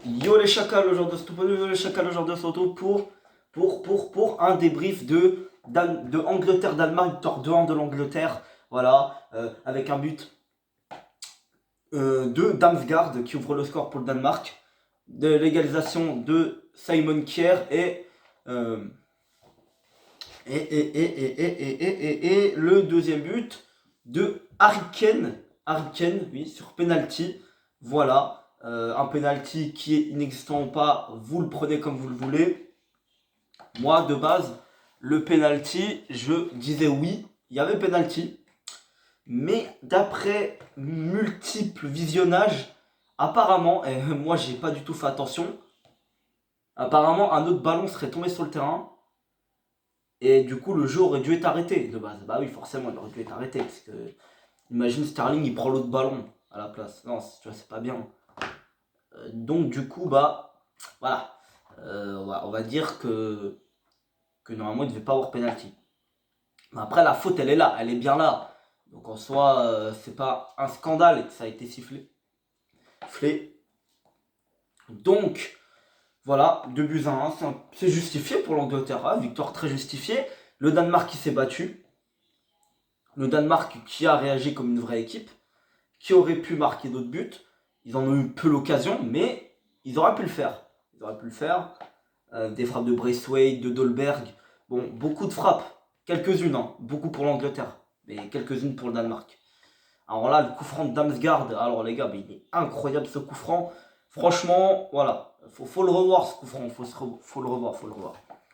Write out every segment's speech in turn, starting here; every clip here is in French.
Yo les chacals, aujourd'hui yo les chacals, aujourd'hui surtout pour un débrief de Angleterre-Danemark, victoire 2-1 de l'Angleterre, voilà, avec un but de Damsgaard qui ouvre le score pour le Danemark, de l'égalisation de Simon Kjær et le deuxième but de Harry Kane, oui, sur penalty, voilà. Un penalty qui est inexistant ou pas, vous le prenez comme vous le voulez. Moi, de base, le penalty, je disais oui, il y avait penalty. Mais d'après multiples visionnages, apparemment, et moi j'ai pas du tout fait attention, apparemment un autre ballon serait tombé sur le terrain. Et du coup, le jeu aurait dû être arrêté de base. Bah oui, forcément, il aurait dû être arrêté. Parce que, imagine Sterling, il prend l'autre ballon à la place. Non, tu vois, c'est pas bien. Donc du coup, bah voilà, on va dire que normalement il devait pas avoir penalty. Mais après la faute elle est là, elle est bien là. Donc en soi, c'est pas un scandale que ça a été sifflé. Donc voilà, 2 buts à 1, c'est justifié pour l'Angleterre, hein, victoire très justifiée. Le Danemark qui s'est battu. Le Danemark qui a réagi comme une vraie équipe, qui aurait pu marquer d'autres buts. Ils en ont eu peu l'occasion, mais ils auraient pu le faire. Des frappes de Braithwaite, de Dolberg. Bon, beaucoup de frappes. Quelques-unes, hein. Beaucoup pour l'Angleterre. Mais quelques-unes pour le Danemark. Alors là, le coup franc de Damsgaard. Alors les gars, il est incroyable ce coup franc. Franchement, voilà. Faut le revoir ce coup franc. Faut le revoir.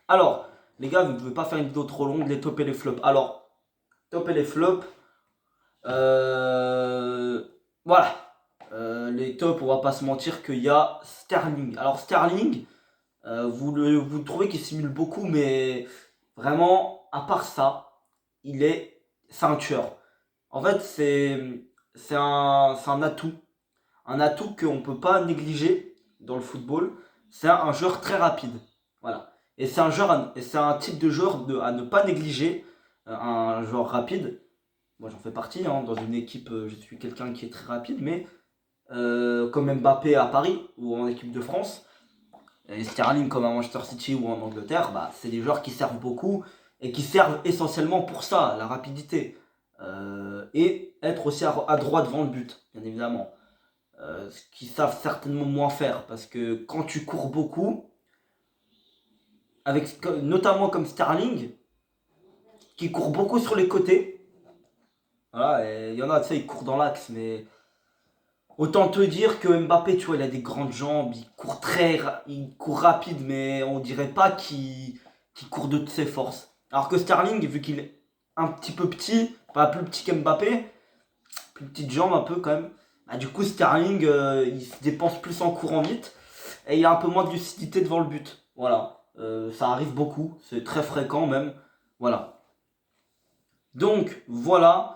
Alors, les gars, vous ne devez pas faire une vidéo trop longue. Les tops et les flops. Alors, top et les flops. Voilà. Les tops, on va pas se mentir qu'il y a Sterling. Alors Sterling, vous trouvez qu'il simule beaucoup, mais vraiment, à part ça, c'est un tueur. En fait, c'est un atout. Un atout qu'on ne peut pas négliger dans le football. C'est un joueur très rapide. Voilà. Et c'est un type de joueur à ne pas négliger. Un joueur rapide. Moi, j'en fais partie. Hein. Dans une équipe, je suis quelqu'un qui est très rapide, mais comme Mbappé à Paris ou en équipe de France, et Sterling comme à Manchester City ou en Angleterre, bah, c'est des joueurs qui servent beaucoup et qui servent essentiellement pour ça, la rapidité. Et être aussi à droit devant le but, bien évidemment. Ce qu'ils savent certainement moins faire, parce que quand tu cours beaucoup, notamment comme Sterling, qui court beaucoup sur les côtés, voilà, il y en a, tu sais, ils courent dans l'axe, mais autant te dire que Mbappé, tu vois, il a des grandes jambes, il court rapide, mais on dirait pas qu'il court de toutes ses forces. Alors que Sterling, vu qu'il est un petit peu petit, pas plus petit qu'Mbappé, plus petite jambe un peu quand même, bah, du coup Sterling, il se dépense plus en courant vite, et il a un peu moins de lucidité devant le but. Voilà, ça arrive beaucoup, c'est très fréquent même, voilà. Donc voilà.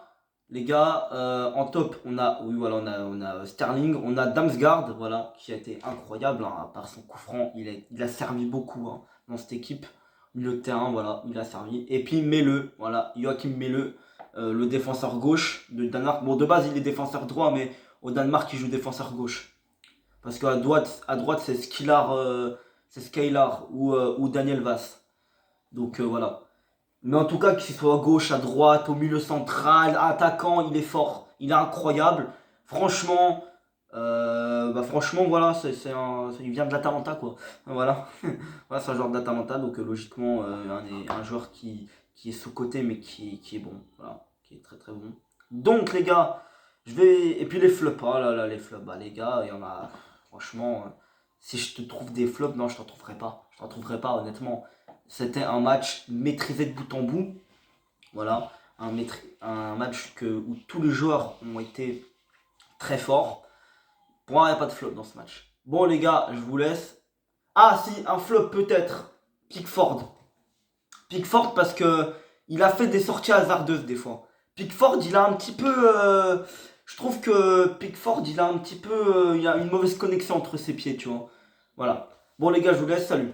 Les gars, en top, on a Sterling, on a Damsgaard, voilà, qui a été incroyable, hein, par son coup franc, il a servi beaucoup, hein, dans cette équipe, milieu de terrain, voilà, il a servi. Et puis Mæhle, voilà, Joachim Mæhle, le défenseur gauche de Danemark. Bon, de base, il est défenseur droit, mais au Danemark, il joue défenseur gauche. Parce qu'à droite, c'est Skylar ou Daniel Vass. Donc voilà. Mais en tout cas, qu'il soit à gauche, à droite, au milieu central, attaquant, il est fort. Il est incroyable. Franchement, franchement voilà, il vient de l'Atalanta, quoi. Voilà, voilà c'est un joueur de l'Atalanta, donc logiquement, un joueur qui est sous-coté, mais qui est bon. Voilà, qui est très très bon. Donc, les gars, et puis les flops, oh là là, les flops, bah les gars, il y en a. Franchement, si je te trouve des flops, non, je t'en trouverai pas. Je t'en trouverai pas, honnêtement. C'était un match maîtrisé de bout en bout. Voilà, un match où tous les joueurs ont été très forts. Pour moi, il n'y a pas de flop dans ce match. Bon, les gars, je vous laisse. Ah, si, un flop peut-être. Pickford. Pickford parce que il a fait des sorties hasardeuses des fois. Pickford, il a un petit peu. Je trouve que Pickford, il a un petit peu. Il y a une mauvaise connexion entre ses pieds, tu vois. Voilà. Bon, les gars, je vous laisse. Salut.